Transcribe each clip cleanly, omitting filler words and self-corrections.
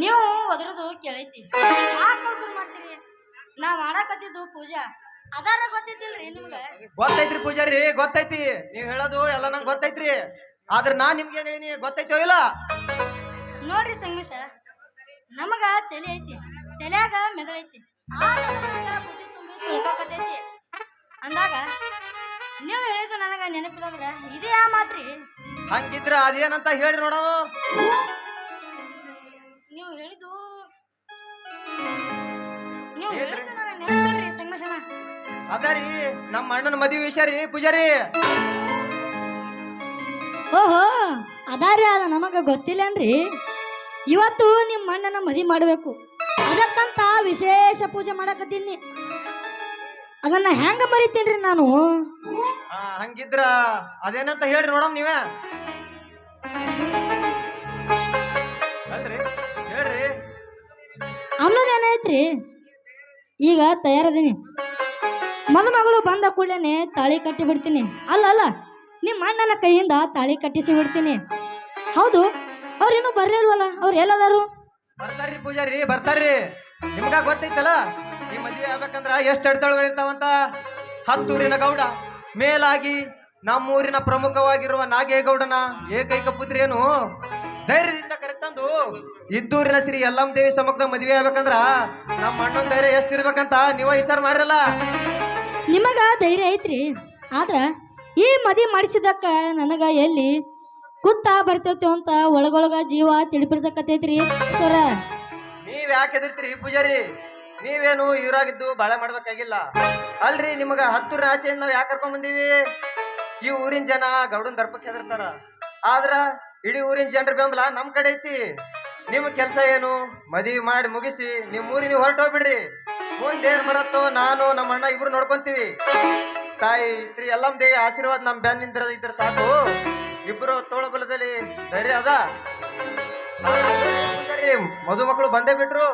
ನೀವು ಒದರದು ಕೇಳೈತಿ ಯಾಕೆ ಶುರು ಮಾಡ್ತೀರಿ? ನಾ ಮಾಡಾಕತ್ತಿದ್ದು ಪೂಜಾ ಅದಾರ ಗೊತ್ತಿದ್ದಿಲ್ರಿ ನಿಮ್ಗ? ಗೊತ್ತೈತ್ರಿ ಪೂಜಾರಿ, ಗೊತ್ತೈತಿ. ನೀವ್ ಹೇಳೋದು ಎಲ್ಲ ನಂಗೆ ಗೊತ್ತೈತ್ರಿ. ಆದ್ರ ನಾ ನಿಮ್ಗೆ ಏನ್ ಹೇಳಿನಿ ಗೊತ್ತೈತೋ ಇಲ್ಲ? ನೋಡ್ರಿ ಸಂಗಮೇಶ, ನಮಗ ತಲೆ ಐತಿ, ತಲೆಯಾಗ ಮೆದಳೈತಿ, ಆ ಮೆದಳಾಗ ಬುದ್ಧಿ ತುಂಬಿ ತುಳ್ಕಾಕತೈತಿ ಅಂದಾಗ ನೀವು ಹೇಳಿದ್ದು ನನಗ ನೆನಪಿಲ್ಲಂದ್ರ ಇದೇ ಆ ಮಾತ್ರಿ. ಹಂಗಿದ್ರ ಅದೇನಂತ ಹೇಳ್ರಿ ನೋಡವ. ನೀವು ಹೇಳಿದ್ದು ನನಗೆ ನೆನಪಿಲ್ರಿ ಸಂಗಮೇಶನ. ಅದರಿ ನಮ್ಮ ಅಣ್ಣನ ಮದುವೆ ವಿಷಯ ರೀ ಪೂಜಾರಿ. ಓಹೋ, ಅದಾರಿ ಅದ ನಮಗ ಗೊತ್ತಿಲ್ಲನ್ರಿ. ಇವತ್ತು ನಿಮ್ಮ ಅಣ್ಣನ ಮದುವೆ ಮಾಡಬೇಕು, ಅದಕ್ಕಂತ ವಿಶೇಷ ಪೂಜೆ ಮಾಡಕತ್ತೀನಿ. ಅದನ್ನ ಹೆಂಗ ಮರಿತೇನ್ರಿ ನಾನು? ಹಂಗಿದ್ರ ಅದೇನಂತ ಹೇಳ್ರಿ ನೋಡಮ್ ನೀವೇ. ಹೇಳ್ರಿ. ಅನ್ನೋದೇನೈತ್ರಿ, ಈಗ ತಯಾರದೀನಿ. ಮದುಮಗಳು ಬಂದ ಕೂಡಲೇ ತಾಳಿ ಕಟ್ಟಿ ಬಿಡ್ತೀನಿ. ಅಲ್ಲ, ನಿಮ್ಮ ಅಣ್ಣನ ಕೈಯಿಂದ ತಾಳಿ ಕಟ್ಟಿಸಿ ಬಿಡ್ತೀನಿ. ಹೌದು, ಅವ್ರೇನು ಬರ್ಲಿಲ್ವಲ್ಲ, ಅವ್ರು ಎಲ್ಲದಾರು? ಬರ್ತಾರ್ರಿ ಪೂಜಾರಿ, ಬರ್ತಾರ್ರಿ. ನಿಮ್ಗ ಗೊತ್ತೈತಲ್ಲ ಈ ಮದುವೆ ಆಗ್ಬೇಕಂದ್ರ ಎಷ್ಟು ಅಡ್ತಳುಗಳು ಇರ್ತಾವಂತ. ಹತ್ತೂರಿನ ಗೌಡ ಮೇಲಾಗಿ ನಮ್ಮೂರಿನ ಪ್ರಮುಖವಾಗಿರುವ ನಾಗೇಗೌಡನ ಏಕೈಕ ಪುತ್ರಿಯನ್ನು ಧೈರ್ಯದಿಂದ ಕರೆತಂದು ಇದ್ದೂರಿನ ಶ್ರೀ ಯಲ್ಲಮ್ಮ ದೇವಿ ಸಮ್ಮುಖದ ಮದುವೆ ಆಗ್ಬೇಕಂದ್ರ ನಮ್ಮ ಅಣ್ಣನ ಧೈರ್ಯ ಎಷ್ಟಿರ್ಬೇಕಂತ ನೀವ ವಿಚಾರ ಮಾಡಿರಲ್ಲ. ನಿಮಗ ಧೈರ್ಯ ಐತ್ರಿ, ಆದ್ರ ಈ ಮದುವೆ ಮಾಡಿಸಿದಕ್ಕ ನನಗ ಎಲ್ಲಿ ಕುತ್ತ ಬರ್ತೈತಿ ಅಂತ ಒಳಗೊಳಗ ಜೀವ ಚಿಡಿಪಿಡ್ಸಕತ್ತೈತ್ರಿ ಸರ. ನೀವ್ ಯಾಕೆ ಎದಿರ್ತೀರಿ ಪೂಜಾರಿ? ನೀವೇನು ಇವರಾಗಿದ್ದು ಬಾಳೆ ಮಾಡ್ಬೇಕಾಗಿಲ್ಲ ಅಲ್ರಿ. ನಿಮಗ ಹತ್ತೂರಿನ ಆಚೆಯಿಂದ ನಾವ್ ಯಾಕೆ ಕರ್ಕೊಂಡ್ ಬಂದೀವಿ? ಈ ಊರಿನ ಜನ ಗೌಡನ್ ದರ್ಪಕ್ಕೆ ಹೆದರ್ತಾರ, ಆದ್ರ ಇಡೀ ಊರಿನ ಜನರ ಬೆಂಬಲ ನಮ್ ಕಡೆ ಐತಿ. ನಿಮ್ ಕೆಲ್ಸ ಏನು? ಮದುವೆ ಮಾಡಿ ಮುಗಿಸಿ ನಿಮ್ ಊರಿಗೆ ನೀವು ಹೊರಟೋಗ್ಬಿಡ್ರಿ. ಮುಂದೇನ್ ಬರತ್ತೋ ನಾನು ನಮ್ಮ ಅಣ್ಣ ಇಬ್ರು ನೋಡ್ಕೊಂತೀವಿ. ತಾಯಿ ಶ್ರೀ ಯಲ್ಲಮ್ಮ ದೇವಿ ಆಶೀರ್ವಾದ ನಮ್ ಬೆನ್ ನಿಂದ್ರ ಇದ್ರ ಸಾಕು. ಇಬ್ರು ತೋಳಬಲದಲ್ಲಿ ಧೈರ್ಯ ಅದ. ಮಧುಮಕ್ಕಳು ಬಂದೇ ಬಿಟ್ರು.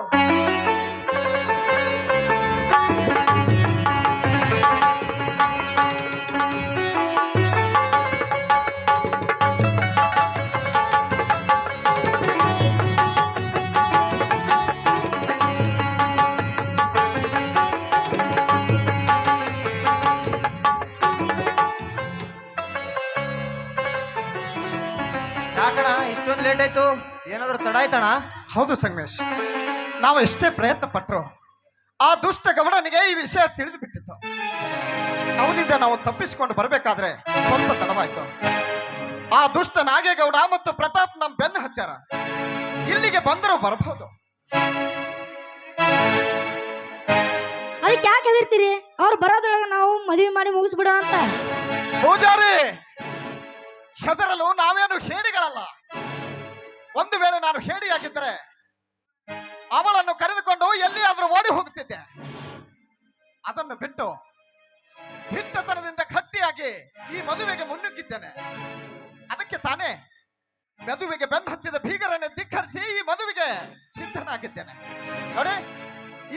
ಯಾಕಣ ಇಷ್ಟೊಂದು ಲೇಟ್ ಆಯ್ತು? ಏನಾದ್ರು ತಡ ಆಯ್ತಣ? ಹೌದು ಸಂಗಮೇಶ್, ನಾವು ಎಷ್ಟೇ ಪ್ರಯತ್ನ ಪಟ್ಟರು ಆ ದುಷ್ಟ ಗೌಡನಿಗೆ ಈ ವಿಷಯ ತಿಳಿದು ಬಿಟ್ಟಿತ್ತು. ಅವನಿಂದ ನಾವು ತಪ್ಪಿಸಿಕೊಂಡು ಬರಬೇಕಾದ್ರೆ ಸ್ವಲ್ಪ ತಡವಾಯ್ತು. ಆ ದುಷ್ಟ ನಾಗೇಗೌಡ ಮತ್ತು ಪ್ರತಾಪ್ ನಮ್ಮ ಬೆನ್ನು ಹತ್ಯಾರ. ಇಲ್ಲಿಗೆ ಬಂದರೂ ಬರಬಹುದು. ಅದಕ್ಕೆ ಯಾಕೆ ಹೆದರ್ತೀರಿ? ಅವ್ರು ಬರೋದ್ರೊಳಗ ನಾವು ಮದುವೆ ಮಾಡಿ ಮುಗಿಸ್ಬಿಡೋಣ ಅಂತ. ಪೂಜಾರಿ, ಹೆದರಲು ನಾವೇನು ಹೇಡಿಗಳಲ್ಲ. ಒಂದು ವೇಳೆ ನಾನು ಹೇಡಿಯಾಗಿದ್ದರೆ ಅವಳನ್ನು ಕರೆದುಕೊಂಡು ಎಲ್ಲಿಯಾದ್ರೂ ಓಡಿ ಹೋಗುತ್ತಿದ್ದೆ. ಅದನ್ನು ಬಿಟ್ಟು ದಿಟ್ಟತನದಿಂದ ಗಟ್ಟಿಯಾಗಿ ಈ ಮದುವೆಗೆ ಮುನ್ನುಗ್ಗಿದ್ದೇನೆ. ಅದಕ್ಕೆ ತಾನೇ ಮದುವೆಗೆ ಬೆನ್ನು ಹತ್ತಿದ ಬೀಗರನ್ನು ಧಿಕ್ಕರಿಸಿ ಈ ಮದುವೆಗೆ ಸಿದ್ಧನಾಗಿದ್ದೇನೆ. ನೋಡಿ,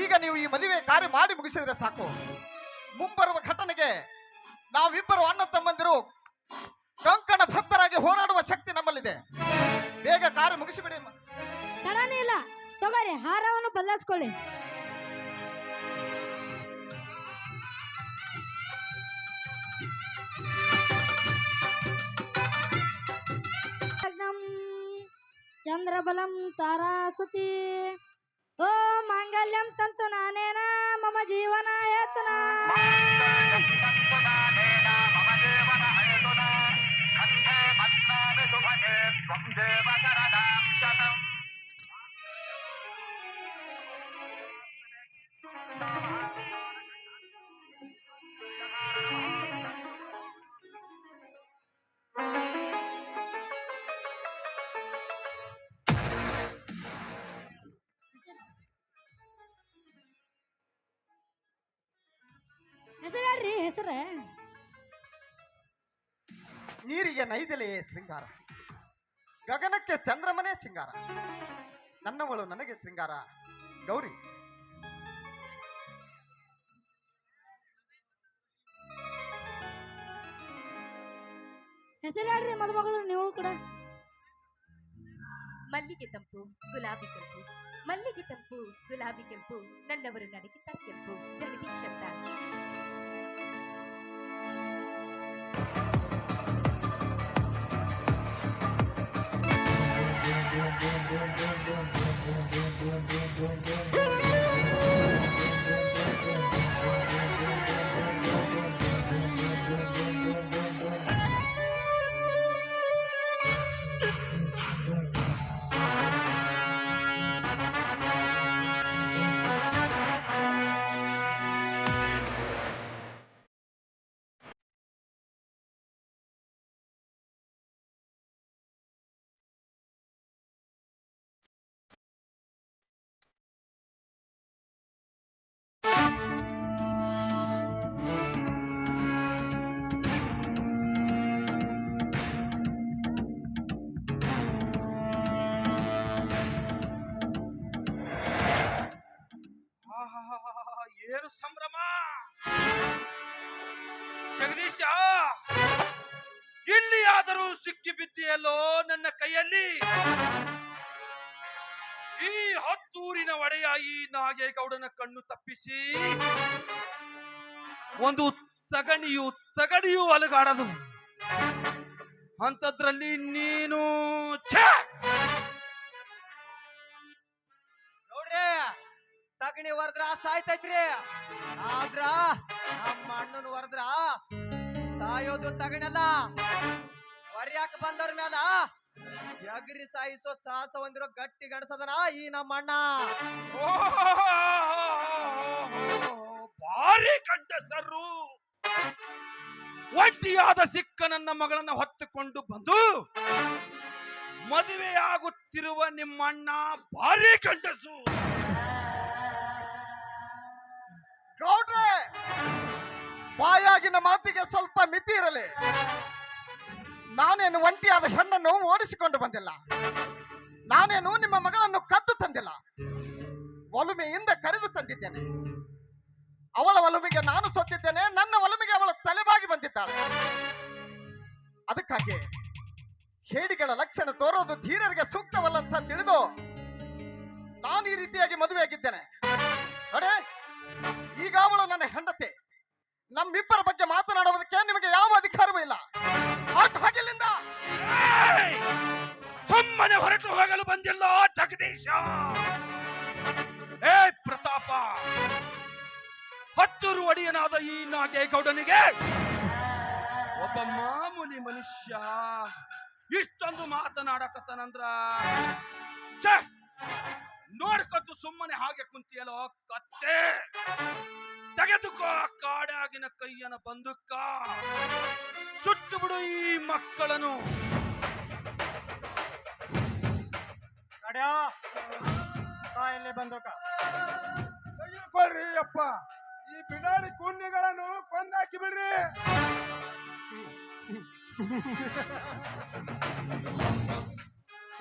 ಈಗ ನೀವು ಈ ಮದುವೆ ಕಾರ್ಯ ಮಾಡಿ ಮುಗಿಸಿದ್ರೆ ಸಾಕು. ಮುಂಬರುವ ಘಟನೆಗೆ ನಾವಿಬ್ಬರು ಅಣ್ಣ ತಮ್ಮಂದಿರು ಕಂಕಣ ಭಕ್ತರಾಗಿ ಹೋರಾಡುವ ಶಕ್ತಿ ನಮ್ಮಲ್ಲಿದೆ. ಬೇಗ ಕಾರ್ಯ ಮುಗಿಸಿಬಿಡಿ. ತಡನೇ ಇಲ್ಲ, ತಗೋರಿ, ಹಾರವನ್ನು ಬದಲಾಯಿಸ್ಕೊಳ್ಳಿ. ಚಂದ್ರಬಲಂ ತಾರಾಸುತಿ ಓ ಮಾಂಗಲ್ಯಂ ತಂತು ನಾನೇನ ಮಮ ಜೀವನ ಹೇತುನಾ. ಹೆಸರು ಹೇಳ್ರಿ, ಹೆಸರ. ನೀರಿಗೆ ನೈದೆಲೆಯೇ ಶೃಂಗಾರ, ಗಗನಕ್ಕೆ ಚಂದ್ರಮನೇ ಶೃಂಗಾರ, ನನ್ನವಳು ನನಗೆ ಶೃಂಗಾರ ಗೌರಿ. ಹೆಸರು ಹೇಳ್ರಿ ಮದುಮಗಳು ನೀವು ಕೂಡ. ಮಲ್ಲಿಗೆ ತಂಪು ಗುಲಾಬಿ ಕೆಂಪು, ಮಲ್ಲಿಗೆ ತಂಪು ಗುಲಾಬಿ ಕೆಂಪು, ನನ್ನವರು ನನಗಿಂತ ಕೆಂಪು. ಜಗದೀಶ್ ಅಂತ. ಆಹಾಹಾಹಾಹಾ, ಏನು ಸಂಭ್ರಮ! ಜಗದೀಶ, ಇಲ್ಲಿಯಾದರೂ ಸಿಕ್ಕಿ ಬಿದ್ದೀಯಲ್ಲೋ ನನ್ನ ಕೈಯಲ್ಲಿ. ಈ ಹತ್ತೂರಿನ ಒಡೆಯ ಈ ನಾಗೇಗೌಡನ ಕಣ್ಣು ತಪ್ಪಿಸಿ ಒಂದು ತಗಣಿಯೂ ಅಲುಗಾಡದು. ಅಂಥದ್ರಲ್ಲಿ ನೀನು ಛೇ! ನೋಡ್ರಿ, ತಗಣಿ ಹೊರದ್ರ ಸಾಯ್ತೈತ್ರಿ, ಆದ್ರ ನಮ್ಮ ಅಣ್ಣನ ಹೊರದ್ರ ಸಾಯೋದು ತಗಣಲ್ಲ. ಹೊರ್ಯಾಕ ಬಂದವ್ರ ಮ್ಯಾಲ ಎಗರಿ ಸಾಯಿಸೋ ಸಾಹಸ ಹೊಂದಿರೋ ಗಟ್ಟಿ ಗಣಸದನ ಈ ನಮ್ಮ ಅಣ್ಣ. ಭಾರಿ ಗಂಡಸರು. ಒಂಟಿಯಾದ ಸಿಕ್ಕ ನನ್ನ ಮಗಳನ್ನ ಹೊತ್ತುಕೊಂಡು ಬಂದು ಮದುವೆಯಾಗುತ್ತಿರುವ ನಿಮ್ಮಣ್ಣ ಭಾರಿ ಗಂಡಸು. ಗೌಡ್ರೆ, ಬಾಯಾಗಿನ ಮಾತಿಗೆ ಸ್ವಲ್ಪ ಮಿತಿ ಇರಲಿ. ನಾನೇನು ಒಂಟಿಯಾದ ಹೆಣ್ಣನ್ನು ಓಡಿಸಿಕೊಂಡು ಬಂದಿಲ್ಲ. ನಾನೇನು ನಿಮ್ಮ ಮಗಳನ್ನು ಕದ್ದು ತಂದಿಲ್ಲ. ಒಲುಮೆಯಿಂದ ಕರೆದು ತಂದಿದ್ದೇನೆ. ಅವಳ ಒಲುಮೆಗೆ ನಾನು ಸೊತ್ತಿದ್ದೇನೆ, ನನ್ನ ಒಲುಮೆಗೆ ಅವಳು ತಲೆಬಾಗಿ ಬಂದಿದ್ದಾಳೆ. ಅದಕ್ಕಾಗಿ ಹೇಡಿಗಳ ಲಕ್ಷಣ ತೋರೋದು ಧೀರರಿಗೆ ಸೂಕ್ತವಲ್ಲ ಅಂತ ತಿಳಿದು ನಾನು ಈ ರೀತಿಯಾಗಿ ಮದುವೆಯಾಗಿದ್ದೇನೆ. ಅಡೆ, ಈಗ ಅವಳು ನನ್ನ ಹೆಂಡತಿ. ನಮ್ಮಿಬ್ಬರ ಬಗ್ಗೆ ಮಾತನಾಡುವುದಕ್ಕೆ ನಿಮಗೆ ಯಾವ ಅಧಿಕಾರವೂ ಇಲ್ಲ. ಹಾಗಿಲ್ಲಿಂದ ಸುಮ್ಮನೆ ಹೊರಟು ಹೋಗಲು ಬಂದಿಲ್ಲ ಜಗದೀಶ. ಏ ಪ್ರತಾಪ, ಹತ್ತೂರು ಒಡೆಯನಾದ ಈ ನಾಗೇಗೌಡನಿಗೆ ಒಬ್ಬ ಮಾಮೂಲಿ ಮನುಷ್ಯ ಇಷ್ಟೊಂದು ಮಾತನಾಡಕತ್ತನಂದ್ರ ನೋಡ್ಕೊತು ಸುಮ್ಮನೆ ಹಾಗೆ ಕುಂತಿಯಲ್ಲೋ ಕತ್ತೆ. ತೆಗೆದುಕೋ ಕಾಡಾಗಿನ ಕೈಯನ ಬಂದುಕ್ಕ, ಸುಟ್ಟು ಬಿಡು ಈ ಮಕ್ಕಳನ್ನು. ಎಲ್ಲಿ ಬಂದೋಕ ಕೊಳ್ರಿ ಅಪ್ಪ, ಈ ಬಿಡಾಡಿ ಕೂನ್ನಿಗಳನ್ನು ಕೊಂದಾಕಿ ಬಿಡ್ರಿ.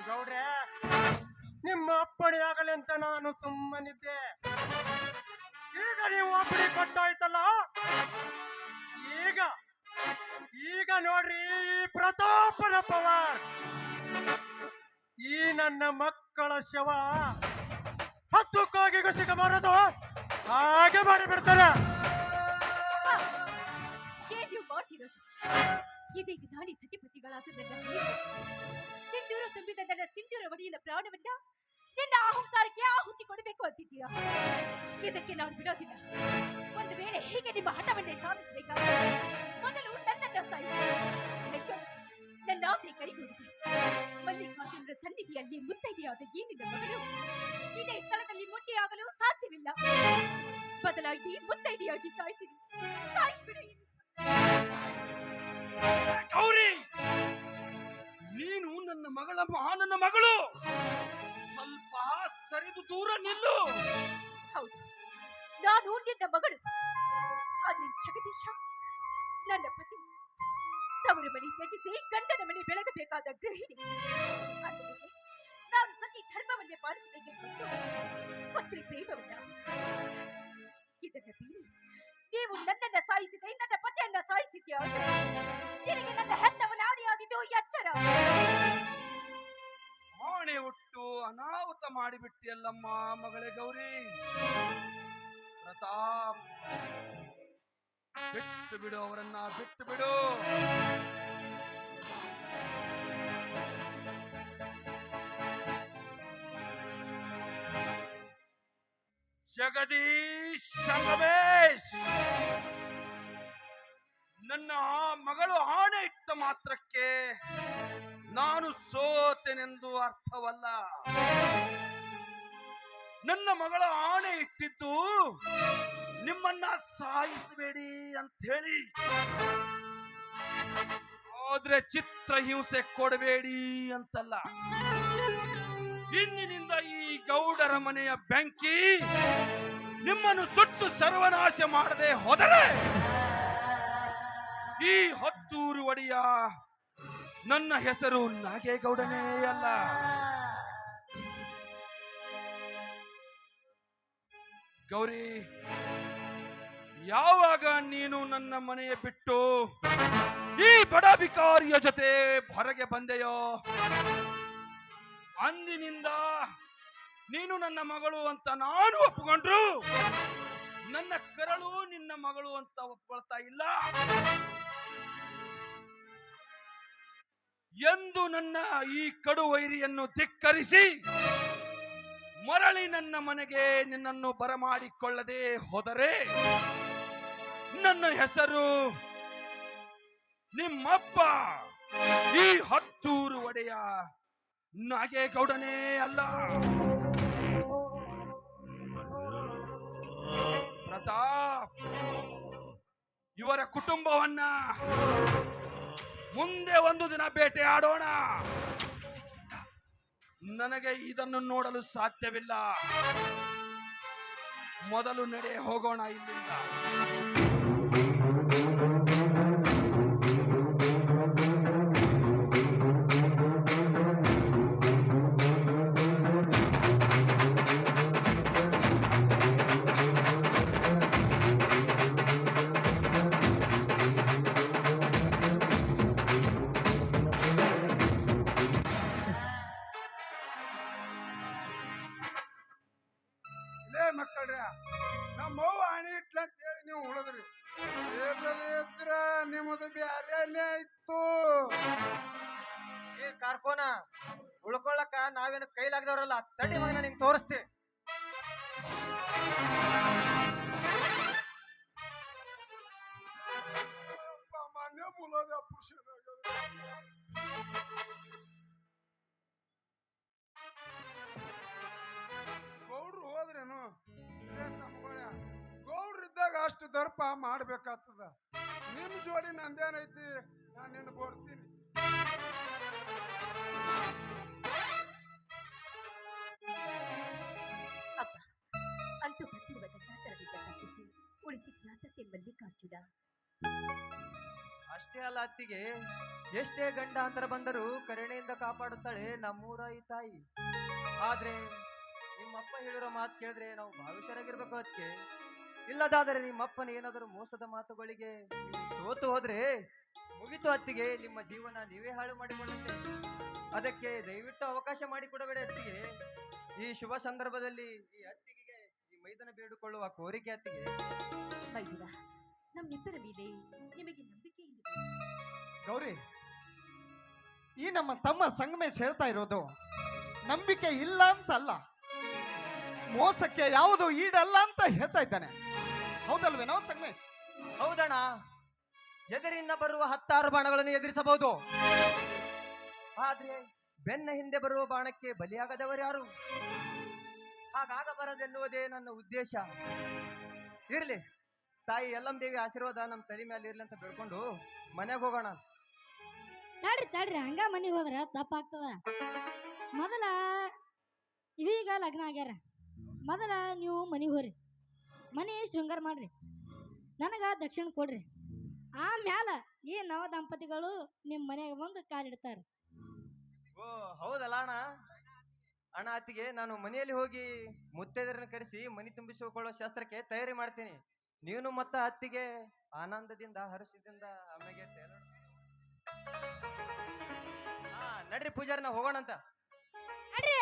ಗೌಡ್ರೆ, ನಿಮ್ಮ ಅಪ್ಪಣೆ ಆಗಲಿ ಅಂತ ನಾನು ಸುಮ್ಮನಿದ್ದೆ. ಈಗ ನೀವು ಅಪ್ಪಣೆ ಕೊಟ್ಟಾಯ್ತಲ್ಲ, ಈಗ ನೋಡ್ರಿ ಈ ಪ್ರತಾಪನ ಪವಾರ್. ಈ ನನ್ನ ಮಕ್ಕಳ ಶವ ಹತ್ತು ಕಾಗಿಗೂ ಸಿಗಬಾರದು, ಹಾಗೆ ಮಾಡಿಬಿಡ್ತಾರೆ. ನೀವು ಮಾಡ್ತಿರೋದು ಇದೀಗ ದಾಳಿ ಸತಿಪತಿಗಳಾದ ಸಿಂಧೂರ ತುಂಬಿದ ನನ್ನ ಸಿಂಧೂರ ಒಡೆಯನ ಪ್ರಾಣವನ್ನ ನಿನ್ನ ಅಹಂಕಾರಕ್ಕೆ ಆಹುತಿ ಕೊಡಬೇಕು ಅಂತಿದ್ದೀಯ. ಇದಕ್ಕೆ ನಾನು ಬಿಡೋದಿಲ್ಲ. ಒಂದು ವೇಳೆ ಹೀಗೆ ನಿಮ್ಮ ಹಠವನ್ನೇ ಸಾಧಿಸಬೇಕಾದ್ರೆ ಮೊದಲು ನನ್ನನ್ನು ಸಾಯಿಸಿ ನನ್ನ ಆಸೆ ಕೈಗೂಡಿದೆ. ಮಲ್ಲಿಕಾರ್ಜುನರ ಸನ್ನಿಧಿಯಲ್ಲಿ ಮುತ್ತೈದೆಯಾದ ಈ ನಿನ್ನ ಮಗಳು ಇದೇ ಸ್ಥಳದಲ್ಲಿ ಮೊಟ್ಟೆಯಾಗಲು ಸಾಧ್ಯವಿಲ್ಲ. ಬದಲಾಗಿ ಮುತ್ತೈದೆಯಾಗಿ ಸಾಯ್ತೀನಿ. ಸಾಯಿಸ್ಬಿಡು. ಗೌರಿ, ನೀನು ನನ್ನ ನನ್ನ ಮಗಳು. ಸ್ವಲ್ಪ ಸರಿದು ದೂರ ನಿಲ್ಲು. ಹೌದು, ನಾನು ನಿನ್ನ ಮಗಳು. ಆದ್ರೆ ಜಗದೀಶ ನನ್ನ ಪತಿ. ತವರು ಮನೆ ತ್ಯಜಿಸಿ ಗಂಡನ ಮನೆ ಬೆಳಗಬೇಕಾದ ಗೃಹಿಣಿ. ಆದ್ದರಿಂದ ನಾನು ಸತಿ ಧರ್ಮವನ್ನೇ ಪಾಲಿಸಬೇಕೆಂದು ಪತ್ರಿ ಪ್ರೇಮವನ್ನ. ಇದನ್ನ ಬೀರಿ ನೀವು ನನ್ನನ್ನ ಸಾಯಿಸಿದೆ, ನನ್ನ ಪತಿಯನ್ನ ಸಾಯಿಸಿದ್ಯಾ? ತಿರುಗಿ ನನ್ನ ಹೆತ್ತವನ ಆಣೆಯಾಗಿದ್ದು ಎಚ್ಚರ. ಆಣೆ ಮಾಡಿಬಿಟ್ಟಿಯಲ್ಲಮ್ಮ ಮಗಳೇ ಗೌರಿ. ಪ್ರತಾಪ್, ಬಿಟ್ಟು ಬಿಡು ಅವರನ್ನ, ಬಿಟ್ಟು ಬಿಡು. ಜಗದೀಶ್, ಸಂಗಮೇಶ್, ನನ್ನ ಮಗಳು ಆಣೆ ಇಟ್ಟ ಮಾತ್ರಕ್ಕೆ ನಾನು ಸೋತೆನೆಂದು ಅರ್ಥವಲ್ಲ. ನನ್ನ ಮಗಳ ಆಣೆ ಇಟ್ಟಿದ್ದು ನಿಮ್ಮನ್ನ ಸಾಯಿಸಬೇಡಿ ಅಂತ ಹೇಳಿ, ಆದ್ರೆ ಚಿತ್ರಹಿಂಸೆ ಕೊಡಬೇಡಿ ಅಂತಲ್ಲ. ಇಂದಿನಿಂದ ಈ ಗೌಡರ ಮನೆಯ ಬೆಂಕಿ ನಿಮ್ಮನ್ನು ಸುಟ್ಟು ಸರ್ವನಾಶ ಮಾಡದೆ ಹೋದರೆ ಈ ಹತ್ತೂರು ಒಡೆಯ ನನ್ನ ಹೆಸರು ನಾಗೇಗೌಡನೇ ಅಲ್ಲ. ಗೌರಿ, ಯಾವಾಗ ನೀನು ನನ್ನ ಮನೆಯ ಬಿಟ್ಟು ಈ ಬಡ ಬಿಕಾರಿಯ ಜೊತೆ ಹೊರಗೆ ಬಂದೆಯೋ ಅಂದಿನಿಂದ ನೀನು ನನ್ನ ಮಗಳು ಅಂತ ನಾನು ಒಪ್ಪಿಕೊಂಡ್ರು ನನ್ನ ಕರಳು ನಿನ್ನ ಮಗಳು ಅಂತ ಒಪ್ಕೊಳ್ತಾ ಇಲ್ಲ. ಎಂದು ನನ್ನ ಈ ಕಡು ವೈರಿಯನ್ನು ಧಿಕ್ಕರಿಸಿ ಮರಳಿ ನನ್ನ ಮನೆಗೆ ನಿನ್ನನ್ನು ಬರಮಾಡಿಕೊಳ್ಳದೆ ಹೋದರೆ ನನ್ನ ಹೆಸರು ನಿಮ್ಮಪ್ಪ ಈ ಹತ್ತೂರು ಒಡೆಯ ನಾಗೇಗೌಡನೇ ಅಲ್ಲ. ಪ್ರತಾಪ್, ಇವರ ಕುಟುಂಬವನ್ನ ಮುಂದೆ ಒಂದು ದಿನ ಬೇಟೆ ಆಡೋಣ. ನನಗೆ ಇದನ್ನು ನೋಡಲು ಸಾಧ್ಯವಿಲ್ಲ. ಮೊದಲು ನಡೆ, ಹೋಗೋಣ ಇಲ್ಲಿಂದ. ಇಲ್ಲೇ ಮಕ್ಕಳ್ರ, ನಮ್ಮವ್ವ ಆಣಿ ಇಟ್ಲ ಅಂತ ಹೇಳಿ ನೀವು ಉಳಿದ್ರಿ. ಇದ್ರ ನಿಮ್ಮದು ಬ್ಯಾರೇನೆ ಇತ್ತು. ಏ ಕಾರ್ಕೋನ, ಉಳ್ಕೊಳ್ಳಕ ನಾವೇನು ಕೈಲಾಗದವ್ರಲ್ಲ. ತಡಿ ಮಗನ, ನಿಂಗೆ ತೋರಿಸ್ತಿ. ಮಾನ್ಯ ಮೂಲದ ಪುರುಷನಾಗ ಗೌಡ್ರು ಹೋದ್ರೇನು ಗೌಡ್ರು ಇದ್ದಾಗ ಅಷ್ಟು ದರ್ಪ ಮಾಡ್ಬೇಕಾಗ್ತದ. ನಿಮ್ ಜೋಡಿ ನಂದೇನೈತಿ, ನಾನು ನಿನ್ನ ಬೋಡ್ತೀನಿ. ಅಪ್ಪ, ಅಂತೂ ಬರ್ತಿರುವ ಗಂಡಾಂತರದಿಂದ ತಪ್ಪಿಸಿ ಉಳಿಸಿದ್ಯಾ ತತ್ತೆ ಮಲ್ಲಿಕಾರ್ಜುನ. ಅಷ್ಟೇ ಅಲ್ಲ ಅತ್ತಿಗೆ, ಎಷ್ಟೇ ಗಂಡಾಂತರ ಬಂದರೂ ಕರುಣೆಯಿಂದ ಕಾಪಾಡುತ್ತಾಳೆ ನಮ್ಮೂರ ಈ ತಾಯಿ. ಆದ್ರೆ ನಿಮ್ಮಪ್ಪ ಹೇಳಿರೋ ಮಾತು ಕೇಳಿದ್ರೆ ನಾವು ಬಹಳ ಹುಷಾರಾಗಿರ್ಬೇಕು ಅದಕ್ಕೆ. ಇಲ್ಲದಾದರೆ ನಿಮ್ಮಪ್ಪನ ಏನಾದರೂ ಮೋಸದ ಮಾತುಗಳಿಗೆ ನೀವು ಸೋತು ಹೋದ್ರೆ ಮುಗಿತು ಅತ್ತಿಗೆ, ನಿಮ್ಮ ಜೀವನ ನೀವೇ ಹಾಳು ಮಾಡಿಕೊಳ್ಳುತ್ತೆ. ಅದಕ್ಕೆ ದಯವಿಟ್ಟು ಅವಕಾಶ ಮಾಡಿಕೊಡಬೇಡ ಅತ್ತಿಗೆ. ಈ ಶುಭ ಸಂದರ್ಭದಲ್ಲಿ ಈ ಅತ್ತಿಗೆಗೆ ಈ ಮೈದನ ಬೇಡಿಕೊಳ್ಳುವ ಕೋರಿಕೆ ಅತ್ತಿಗೆ. ಮೈದುನ, ನಮ್ಮಿಬ್ಬರ ಮೇಲೆ ನಿಮಗೆ ನಂಬಿಕೆ ಇಲ್ಲ. ಗೌರಿ, ಈ ನಮ್ಮ ತಮ್ಮ ಸಂಗಮೇಶ್ ಹೇಳ್ತಾ ಇರೋದು ನಂಬಿಕೆ ಇಲ್ಲ ಅಂತಲ್ಲ, ಮೋಸಕ್ಕೆ ಯಾವುದು ಈಡಲ್ಲ ಅಂತ ಹೇಳ್ತಾ ಇದ್ದಾನೆ. ಹೌದಲ್ವೇನೋ ಸಂಗಮೇಶ್? ಹೌದಣ್ಣ, ಎದುರಿನ ಬರುವ 10 ಬಾಣಗಳನ್ನು ಎದುರಿಸಬಹುದು, ಆದ್ರೆ ಬೆನ್ನ ಹಿಂದೆ ಬರುವ ಬಾಣಕ್ಕೆ ಬಲಿಯಾಗದವರು ಯಾರು? ಹಾಗಾಗಬಾರದೆನ್ನುವುದೇ ನನ್ನ ಉದ್ದೇಶ. ಇರ್ಲಿ, ತಾಯಿ ಯಲ್ಲಮ್ಮ ದೇವಿ ಆಶೀರ್ವಾದ ನಮ್ಮ ತಲೆ ಮೇಲೆ ಇರ್ಲಿ ಅಂತ ಬೇಡ್ಕೊಂಡು ಮನೆಗೆ ಹೋಗೋಣ. ತಡ್ರಿ ಹಂಗ ಮನೆಗೆ ಹೋದ್ರ ತಪ್ಪಾಗ್ತದ. ಮೊದಲ ಇದೀಗ ಲಗ್ನ ಆಗ್ಯಾರ, ಮೊದಲ ನೀವು ಮನೆಗೆ ಹೋಗ್ರಿ, ಮನೆ ಶೃಂಗಾರ ಮಾಡ್ರಿ, ನನಗ ದಕ್ಷಿಣ ಕೊಡ್ರಿ. ಆಮ್ಯಾಲ ಈ ನವ ದಂಪತಿಗಳು ನಿಮ್ಮ ಮನೆಗೆ ಬಂದು ಕಾಲಿಡ್ತಾರ. ಓ ಹೌದಲ್ಲ ಅಣ್ಣ. ಅಣ್ಣ ಅತ್ತಿಗೆ, ನಾನು ಮನೆಯಲ್ಲಿ ಹೋಗಿ ಮುತ್ತೈದರನ್ನ ಕರೆಸಿ ಮನೆ ತುಂಬಿಸಿಕೊಳ್ಳೋ ಶಾಸ್ತ್ರಕ್ಕೆ ತಯಾರಿ ಮಾಡ್ತೀನಿ. ನೀನು ಮತ್ತ ಅತ್ತಿಗೆ ಆನಂದದಿಂದ ಹರ್ಷದಿಂದ ಆಮೇಲೆ ನಡ್ರಿ ಪೂಜಾರಿನ ಹೋಗೋಣಂತ. ನಡ್ರಿ.